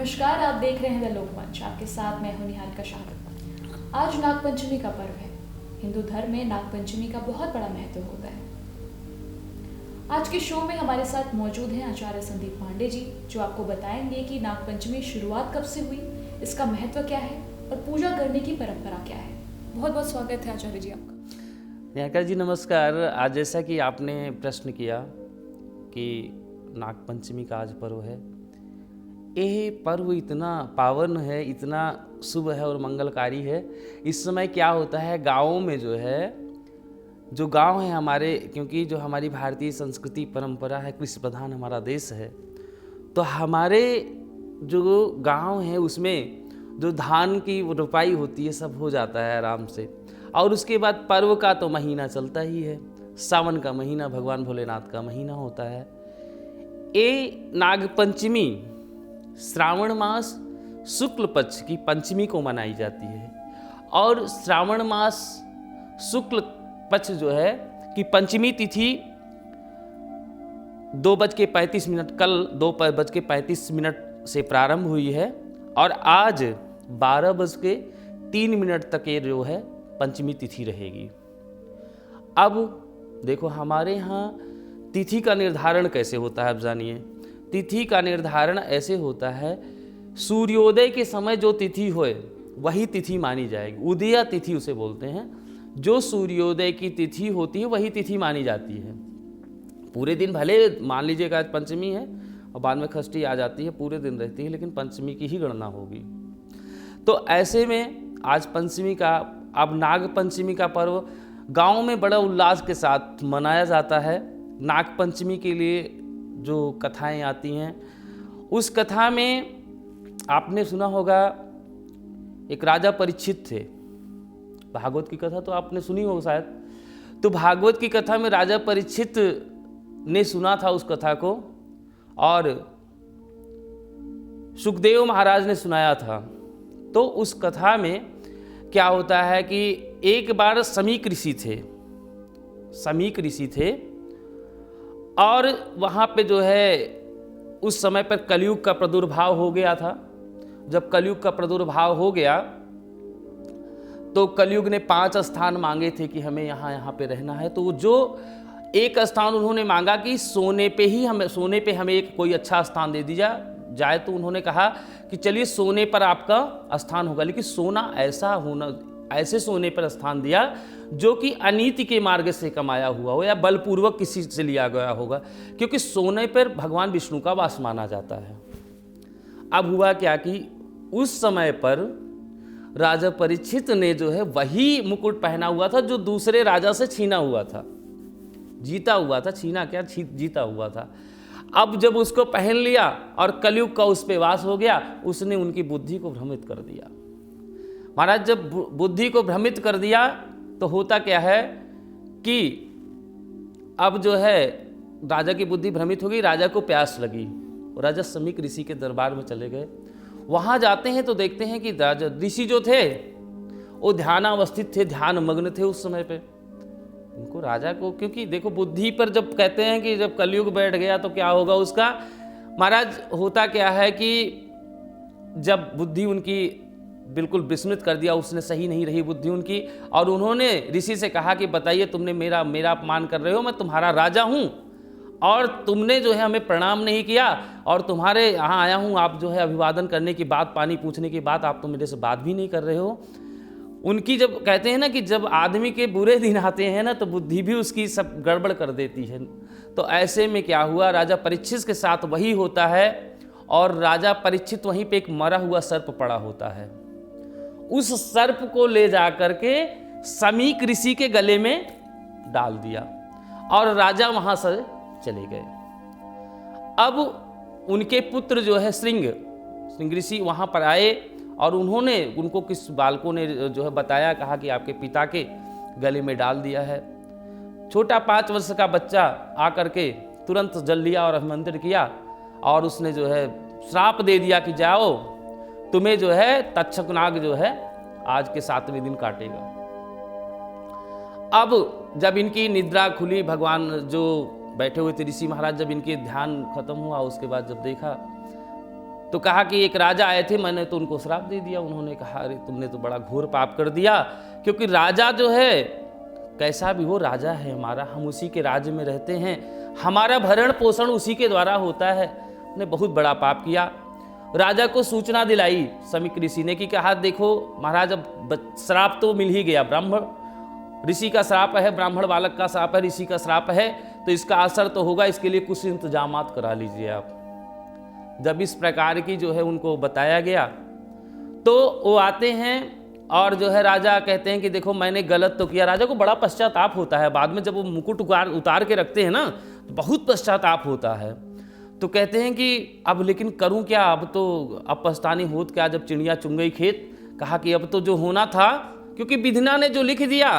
नमस्कार, आप देख रहे हैं द लोकमंच। आपके साथ मैं हूं निहारिका शाह। आज नागपंचमी का पर्व है। हिंदू धर्म में नागपंचमी का बहुत बड़ा महत्व होता है। आज के शो में हमारे साथ मौजूद हैं आचार्य संदीप पांडे जी, जो आपको बताएंगे कि नागपंचमी शुरुआत कब से हुई, इसका महत्व क्या है और पूजा करने की परंपरा क्या है। बहुत बहुत स्वागत है आचार्य जी आपका। निहारिका जी नमस्कार। आज जैसा कि आपने प्रश्न किया कि नागपंचमी का आज पर्व है, ये पर्व इतना पावन है, इतना शुभ है और मंगलकारी है। इस समय क्या होता है, गाँवों में जो गांव है हमारे, क्योंकि जो हमारी भारतीय संस्कृति परंपरा है, कृषि प्रधान हमारा देश है, तो हमारे जो गांव है उसमें जो धान की रोपाई होती है सब हो जाता है आराम से। और उसके बाद पर्व का तो महीना चलता ही है, सावन का महीना भगवान भोलेनाथ का महीना होता है। ये नागपंचमी श्रावण मास शुक्ल पक्ष की पंचमी को मनाई जाती है। और श्रावण मास शुक्ल पक्ष जो है कि पंचमी तिथि 2:35 कल 2:35 से प्रारंभ हुई है और आज 12:03 तक ये जो है पंचमी तिथि रहेगी। अब देखो हमारे यहाँ तिथि का निर्धारण कैसे होता है, अब जानिए। तिथि का निर्धारण ऐसे होता है, सूर्योदय के समय जो तिथि होए वही तिथि मानी जाएगी। उदया तिथि उसे बोलते हैं। जो सूर्योदय की तिथि होती है वही तिथि मानी जाती है। पूरे दिन भले मान लीजिएगा आज पंचमी है और बाद में षष्ठी आ जाती है, पूरे दिन रहती है, लेकिन पंचमी की ही गणना होगी। तो ऐसे में आज पंचमी का, अब नाग पंचमी का पर्व गांव में बड़ा उल्लास के साथ मनाया जाता है। नाग पंचमी के लिए जो कथाएं आती हैं, उस कथा में आपने सुना होगा, एक राजा परीक्षित थे। भागवत की कथा तो आपने सुनी होगा शायद। तो भागवत की कथा में राजा परीक्षित ने सुना था उस कथा को, और सुखदेव महाराज ने सुनाया था। तो उस कथा में क्या होता है कि एक बार समीक ऋषि थे और वहाँ पे जो है उस समय पर कलयुग का प्रादुर्भाव हो गया था। जब कलयुग का प्रादुर्भाव हो गया तो कलयुग ने 5 स्थान मांगे थे कि हमें यहाँ पे रहना है। तो जो एक स्थान उन्होंने मांगा कि सोने पे हमें एक कोई अच्छा स्थान दे दिया जाए, तो उन्होंने कहा कि चलिए सोने पर आपका स्थान होगा, लेकिन सोना ऐसे सोने पर स्थान दिया जो कि अनीति के मार्ग से कमाया हुआ हो या बलपूर्वक किसी से लिया गया होगा, क्योंकि सोने पर भगवान विष्णु का वास माना जाता है। अब हुआ क्या कि उस समय पर राजा परीक्षित ने जो है वही मुकुट पहना हुआ था जो दूसरे राजा से छीना हुआ था, जीता हुआ था, जीता हुआ था। अब जब उसको पहन लिया और कलयुग का उस पे वास हो गया, उसने उनकी बुद्धि को भ्रमित कर दिया। महाराज जब बुद्धि को भ्रमित कर दिया तो होता क्या है कि अब जो है राजा की बुद्धि भ्रमित हो गई, राजा को प्यास लगी और राजा समीक ऋषि के दरबार में चले गए। वहाँ जाते हैं तो देखते हैं कि राजा ऋषि जो थे वो ध्यानावस्थित थे, ध्यान मग्न थे उस समय पे। उनको राजा को, क्योंकि देखो बुद्धि पर जब कहते हैं कि जब कलयुग बैठ गया तो क्या होगा उसका, महाराज होता क्या है कि जब बुद्धि उनकी बिल्कुल विस्मृत कर दिया, उसने सही नहीं रही बुद्धि उनकी, और उन्होंने ऋषि से कहा कि बताइए तुमने मेरा अपमान कर रहे हो, मैं तुम्हारा राजा हूँ और तुमने जो है हमें प्रणाम नहीं किया और तुम्हारे यहाँ आया हूँ, आप जो है अभिवादन करने की बात, पानी पूछने की बात, आप तो मेरे से बात भी नहीं कर रहे हो। उनकी जब कहते हैं ना कि जब आदमी के बुरे दिन आते हैं ना तो बुद्धि भी उसकी सब गड़बड़ कर देती है। तो ऐसे में क्या हुआ, राजा परीक्षित के साथ वही होता है और राजा परीक्षित वहीं पे एक मरा हुआ सर्प पड़ा होता है। उस सर्प को ले जा करके समीक ऋषि के गले में डाल दिया और राजा वहां से चले गए। अब उनके पुत्र जो है श्रृंग ऋषि वहां पर आए और उनको किस बालकों ने जो है बताया, कहा कि आपके पिता के गले में डाल दिया है। छोटा 5 वर्ष का बच्चा आकर के तुरंत जल लिया और अभिमंत्रित किया और उसने जो है श्राप दे दिया कि जाओ, तुम्हें जो है तक्षक नाग जो है आज के 7वें दिन काटेगा। अब जब इनकी निद्रा खुली, भगवान जो बैठे हुए थे ऋषि महाराज, जब इनके ध्यान खत्म हुआ उसके बाद जब देखा तो कहा कि एक राजा आए थे, मैंने तो उनको श्राप दे दिया। उन्होंने कहा अरे तुमने तो बड़ा घोर पाप कर दिया, क्योंकि राजा जो है कैसा भी हो राजा है हमारा, हम उसी के राज्य में रहते हैं, हमारा भरण पोषण उसी के द्वारा होता है। उन्हें बहुत बड़ा पाप किया। राजा को सूचना दिलाई समीक ऋषि ने कि कहा देखो महाराज अब श्राप तो मिल ही गया, ब्राह्मण ऋषि का श्राप है, ब्राह्मण बालक का श्राप है, ऋषि का श्राप है, तो इसका असर तो होगा, इसके लिए कुछ इंतजामात करा लीजिए आप। जब इस प्रकार की जो है उनको बताया गया तो वो आते हैं और जो है राजा कहते हैं कि देखो मैंने गलत तो किया। राजा को बड़ा पश्चाताप होता है, बाद में जब वो मुकुट उतार के रखते हैं ना तो बहुत पश्चाताप होता है। तो कहते हैं कि अब लेकिन करूं क्या, अब तो अब पछतानी होत क्या, जब चिड़िया चुंग गई खेत। कहा कि अब तो जो होना था, क्योंकि विधना ने जो लिख दिया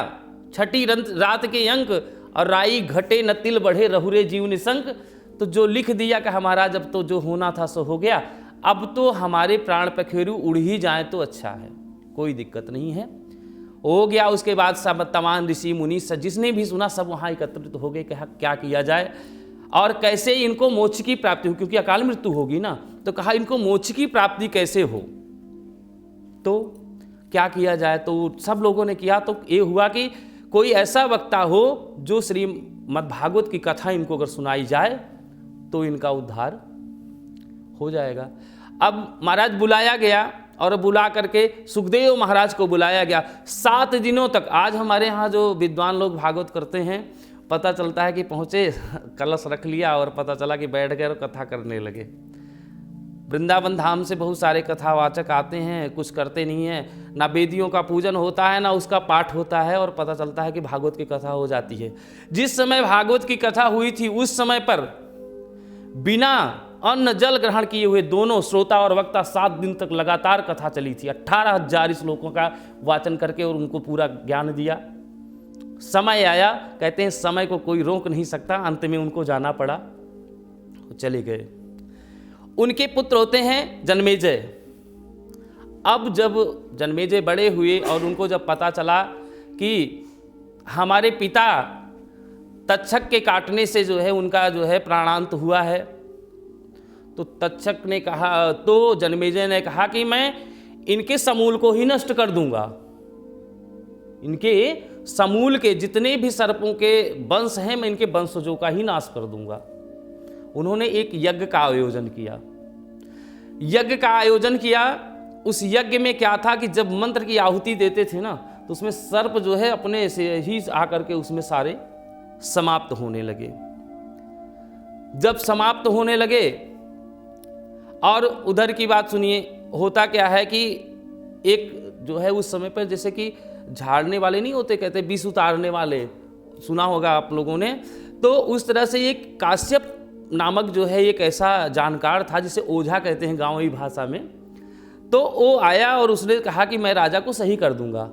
छठी रात के अंक, और राई घटे न तिल बढ़े रहुरे जीव निशंक, तो जो लिख दिया कि हमारा जब तो जो होना था सो हो गया, अब तो हमारे प्राण पखेरु उड़ ही जाए तो अच्छा है, कोई दिक्कत नहीं है, हो गया। उसके बाद सब तमाम ऋषि मुनि जिसने भी सुना सब वहाँ एकत्रित हो गए, कहा क्या किया जाए और कैसे इनको मोक्ष की प्राप्ति हो, क्योंकि अकाल मृत्यु होगी ना। तो कहा इनको मोक्ष की प्राप्ति कैसे हो, तो क्या किया जाए। तो सब लोगों ने किया, तो ये हुआ कि कोई ऐसा वक्ता हो जो श्रीमद् भागवत की कथा इनको अगर सुनाई जाए तो इनका उद्धार हो जाएगा। अब महाराज बुलाया गया और बुला करके सुखदेव महाराज को बुलाया गया 7 दिनों तक। आज हमारे यहाँ जो विद्वान लोग भागवत करते हैं, पता चलता है कि पहुँचे, कलश रख लिया और पता चला कि बैठ गए और कथा करने लगे। वृंदावन धाम से बहुत सारे कथावाचक आते हैं, कुछ करते नहीं हैं, ना वेदियों का पूजन होता है ना उसका पाठ होता है, और पता चलता है कि भागवत की कथा हो जाती है। जिस समय भागवत की कथा हुई थी उस समय पर बिना अन्न जल ग्रहण किए हुए दोनों श्रोता और वक्ता 7 दिन तक लगातार कथा चली थी। 18,000 श्लोकों का वाचन करके और उनको पूरा ज्ञान दिया। समय आया, कहते हैं समय को कोई रोक नहीं सकता, अंत में उनको जाना पड़ा, चले गए। उनके पुत्र होते हैं जन्मेजय। अब जब जन्मेजय बड़े हुए और उनको जब पता चला कि हमारे पिता तक्षक के काटने से जो है उनका जो है प्राणांत हुआ है, तो तक्षक ने कहा, तो जन्मेजय ने कहा कि मैं इनके समूल को ही नष्ट कर दूंगा, इनके समूल के जितने भी सर्पों के वंश हैं मैं इनके वंशजों का ही नाश कर दूंगा। उन्होंने एक यज्ञ का आयोजन किया। यज्ञ का आयोजन किया, उस यज्ञ में क्या था कि जब मंत्र की आहुति देते थे ना तो उसमें सर्प जो है अपने से ही आकर के उसमें सारे समाप्त होने लगे। जब समाप्त होने लगे, और उधर की बात सुनिए, होता क्या है कि एक जो है उस समय पर जैसे कि झाड़ने वाले नहीं होते, कहते विष उतारने वाले, सुना होगा आप लोगों ने। तो उस तरह से एक काश्यप नामक जो है एक ऐसा जानकार था जिसे ओझा कहते हैं गांवी भाषा में। तो वो आया और उसने कहा कि मैं राजा को सही कर दूंगा।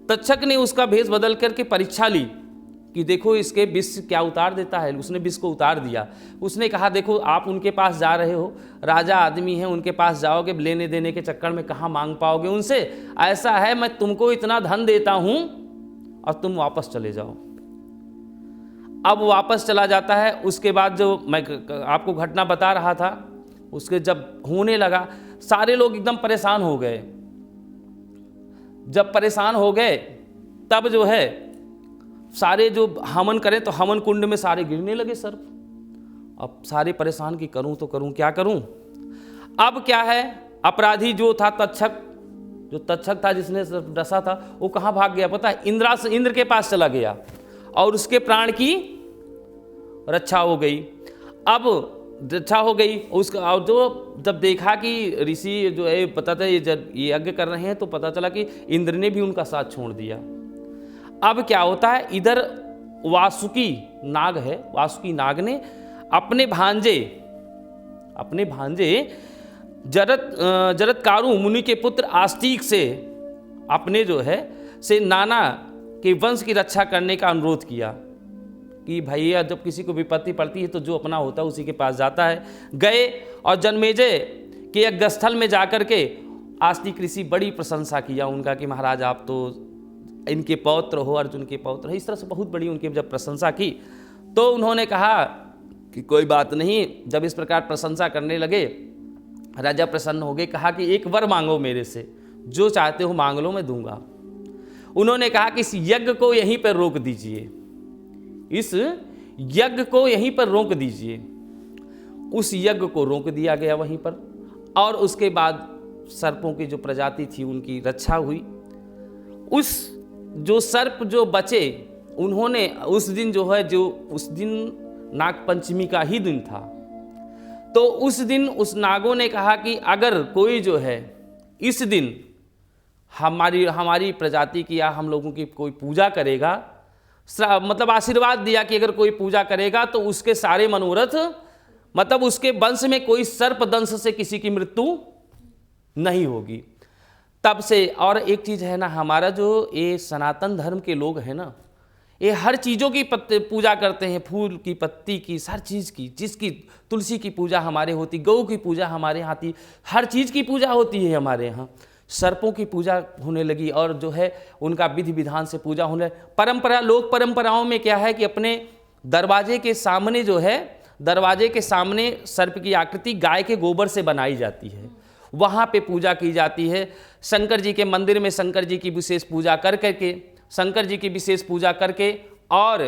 तक्षक ने उसका भेष बदल करके परीक्षा ली कि देखो इसके विष क्या उतार देता है। उसने विष को उतार दिया। उसने कहा देखो आप उनके पास जा रहे हो, राजा आदमी हैं, उनके पास जाओगे, लेने देने के चक्कर में कहाँ मांग पाओगे उनसे। ऐसा है मैं तुमको इतना धन देता हूँ और तुम वापस चले जाओ। अब वापस चला जाता है। उसके बाद जो मैं आपको घटना बता रहा था, उसके जब होने लगा सारे लोग एकदम परेशान हो गए। जब परेशान हो गए तब जो है सारे जो हवन करें तो हवन कुंड में सारे गिरने लगे सर्प। अब सारे परेशान कि करूं तो करूं, क्या करूं। अब क्या है, अपराधी जो था तक्षक था जिसने डसा था, वो कहाँ भाग गया पता है, इंद्र के पास चला गया और उसके प्राण की रक्षा हो गई। अब रक्षा हो गई उसका, और जो जब देखा कि ऋषि जो है पता था ये यज्ञ कर रहे हैं, तो पता चला कि इंद्र ने भी उनका साथ छोड़ दिया। अब क्या होता है, इधर वासुकी नाग है, वासुकी नाग ने अपने भांजे जरत्कारु मुनि के पुत्र आस्तिक से अपने जो है से नाना के वंश की रक्षा करने का अनुरोध किया कि भैया जब किसी को विपत्ति पड़ती है तो जो अपना होता है उसी के पास जाता है। गए और जन्मेजय के यज्ञस्थल में जाकर के आस्तिक ऋषि बड़ी प्रशंसा किया उनका कि महाराज आप तो इनके पौत्र हो, अर्जुन के पौत्र हो। इस तरह से बहुत बड़ी उनकी जब प्रशंसा की तो उन्होंने कहा कि कोई बात नहीं। जब इस प्रकार प्रशंसा करने लगे राजा प्रसन्न हो गए, कहा कि एक वर मांगो मेरे से, जो चाहते हो मांग लो, मैं दूंगा। उन्होंने कहा कि इस यज्ञ को यहीं पर रोक दीजिए, इस यज्ञ को यहीं पर रोक दीजिए। उस यज्ञ को रोक दिया गया वहीं पर, और उसके बाद सर्पों की जो प्रजाति थी उनकी रक्षा हुई। उस जो सर्प जो बचे, उन्होंने उस दिन जो है, जो उस दिन नाग पंचमी का ही दिन था, तो उस दिन उस नागों ने कहा कि अगर कोई जो है इस दिन हमारी प्रजाति की या हम लोगों की कोई पूजा करेगा, मतलब आशीर्वाद दिया कि अगर कोई पूजा करेगा तो उसके सारे मनोरथ, मतलब उसके वंश में कोई सर्प दंश से किसी की मृत्यु नहीं होगी। तब से, और एक चीज़ है ना, हमारा जो ये सनातन धर्म के लोग हैं ना, ये हर चीज़ों की पूजा करते हैं, फूल की, पत्ती की, हर चीज़ की, जिसकी तुलसी की पूजा हमारे होती, गौ की पूजा हमारे यहाँ आती, हर चीज़ की पूजा होती है हमारे यहाँ। सर्पों की पूजा होने लगी और जो है उनका विधि विधान से पूजा होने, परंपरा, लोक परंपराओं में क्या है कि अपने दरवाजे के सामने जो है, दरवाजे के सामने सर्प की आकृति गाय के गोबर से बनाई जाती है, वहाँ पे पूजा की जाती है। शंकर जी के मंदिर में शंकर जी की विशेष पूजा शंकर जी की विशेष पूजा करके, और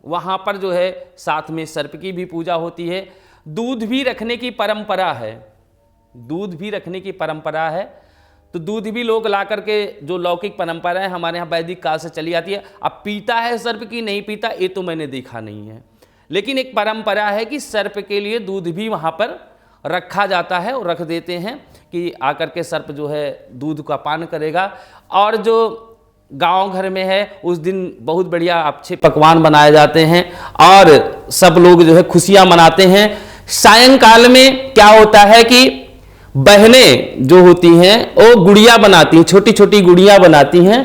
वहाँ पर जो है साथ में सर्प की भी पूजा होती है। दूध भी रखने की परंपरा है, दूध भी रखने की परंपरा है, तो दूध भी लोग ला करके, जो लौकिक परंपरा है हमारे यहाँ वैदिक काल से चली आती है। अब पीता है सर्प की, नहीं पीता, ये तो मैंने देखा नहीं है, लेकिन एक परंपरा है कि सर्प के लिए दूध भी वहाँ पर रखा जाता है, और रख देते हैं कि आकर के सर्प जो है दूध का पान करेगा। और जो गांव घर में है उस दिन बहुत बढ़िया अच्छे पकवान बनाए जाते हैं और सब लोग जो है खुशियां मनाते हैं। सायंकाल में क्या होता है कि बहनें जो होती हैं वो गुड़िया बनाती हैं, छोटी छोटी गुड़िया बनाती हैं,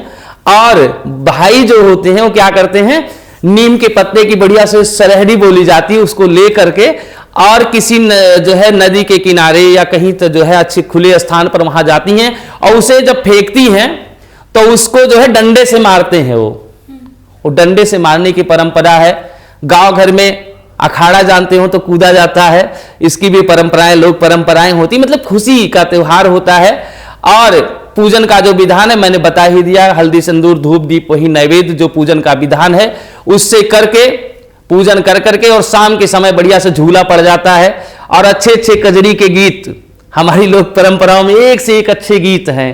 और भाई जो होते हैं वो क्या करते हैं, नीम के पत्ते की बढ़िया से सरहड़ी बोली जाती है, उसको ले करके और किसी जो है नदी के किनारे या कहीं तो जो है अच्छे खुले स्थान पर वहां जाती हैं, और उसे जब फेंकती हैं तो उसको जो है डंडे से मारते हैं। वो डंडे से मारने की परंपरा है। गांव घर में अखाड़ा जानते हो तो कूदा जाता है, इसकी भी परंपराएं, लोक परंपराएं होती, मतलब खुशी का त्योहार होता है। और पूजन का जो विधान है मैंने बता ही दिया, हल्दी सिंदूर धूप दीप वही नैवेद्य जो पूजन का विधान है उससे करके पूजन कर करके, और शाम के समय बढ़िया से झूला पड़ जाता है, और अच्छे अच्छे कजरी के गीत हमारी लोक परंपराओं में एक से एक अच्छे गीत हैं।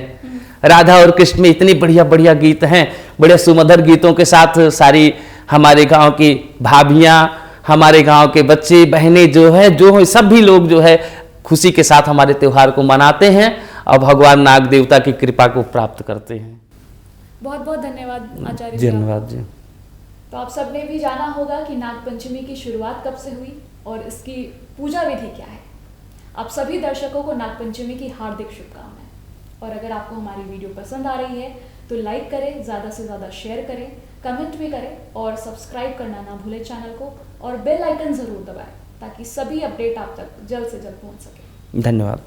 राधा और कृष्ण में इतने बढ़िया बढ़िया गीत हैं, बड़े सुमधुर गीतों के साथ सारी हमारे गांव की भाभियां, हमारे गांव के बच्चे बहनें जो है सभी लोग जो है खुशी के साथ हमारे त्योहार को मनाते हैं और भगवान नाग देवता की कृपा को प्राप्त करते हैं। बहुत बहुत धन्यवाद आचार्य जी। धन्यवाद जी। तो आप सबने भी जाना होगा कि नाग पंचमी की शुरुआत कब से हुई और इसकी पूजा विधि क्या है। आप सभी दर्शकों को नाग पंचमी की हार्दिक शुभकामनाएं। और अगर आपको हमारी वीडियो पसंद आ रही है तो लाइक करें, ज़्यादा से ज़्यादा शेयर करें, कमेंट भी करें, और सब्सक्राइब करना ना भूलें चैनल को, और बेल आइकन ज़रूर दबाएं ताकि सभी अपडेट आप तक जल्द से जल्द पहुंच सके। धन्यवाद।